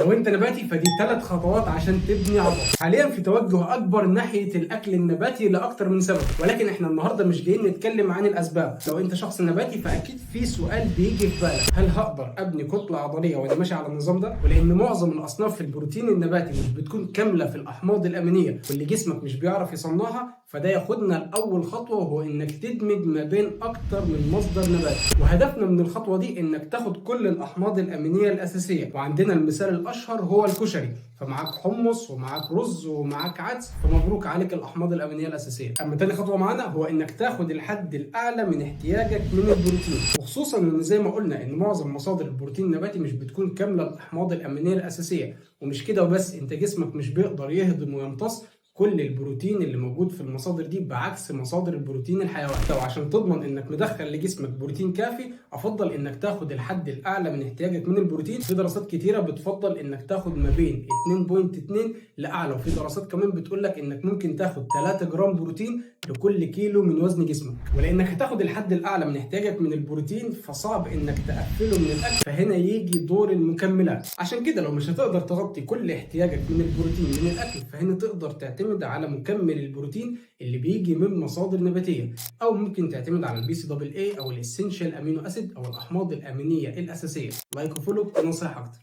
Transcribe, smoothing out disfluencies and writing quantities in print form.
لو انت نباتي فدي 3 خطوات عشان تبني عضل. حاليا في توجه اكبر ناحيه الاكل النباتي لاكتر من سبب، ولكن احنا النهارده مش جايين نتكلم عن الاسباب. لو انت شخص نباتي فاكيد في سؤال بيجي في بالك: هل هقدر ابني كتله عضليه وانا ماشي على النظام ده؟ ولان معظم الاصناف في البروتين النباتي مش بتكون كامله في الاحماض الامينيه واللي جسمك مش بيعرف يصنعها، فده ياخدنا لاول خطوه، وهو انك تدمج ما بين اكتر من مصدر نباتي. وهدفنا من الخطوه دي انك تاخد كل الاحماض الامينيه الاساسيه، وعندنا المثال الاشهر هو الكشري، فمعاك حمص ومعاك رز ومعاك عدس، فمبروك عليك الاحماض الامينيه الاساسيه. اما تاني خطوه معانا هو انك تاخد الحد الاعلى من احتياجك من البروتين، وخصوصا ان زي ما قلنا ان معظم مصادر البروتين النباتي مش بتكون كامله الاحماض الامينيه الاساسيه. ومش كده وبس، انت جسمك مش بيقدر يهضم ويمتص كل البروتين اللي موجود في المصادر دي، بعكس مصادر البروتين الحيواني. طب عشان تضمن انك مدخل لجسمك بروتين كافي، افضل انك تاخد الحد الاعلى من احتياجك من البروتين. في دراسات كتيره بتفضل انك تاخد ما بين 2.2 لاعلى، وفي دراسات كمان بتقول لك انك ممكن تاخد 3 جرام بروتين لكل كيلو من وزن جسمك. ولانك هتاخد الحد الاعلى من احتياجك من البروتين، فصعب انك تقفله من الاكل، فهنا يجي دور المكملات. عشان كده لو مش هتقدر تغطي كل احتياجك من البروتين من الاكل، فهنا تقدر تعتمد على مكمل البروتين اللي بيجي من مصادر نباتيه، او ممكن تعتمد على البي سي دبل اي او الاسينشال امينو اسيد او الاحماض الامينيه الاساسيه. لايك وفولو، نصيحه اكتر.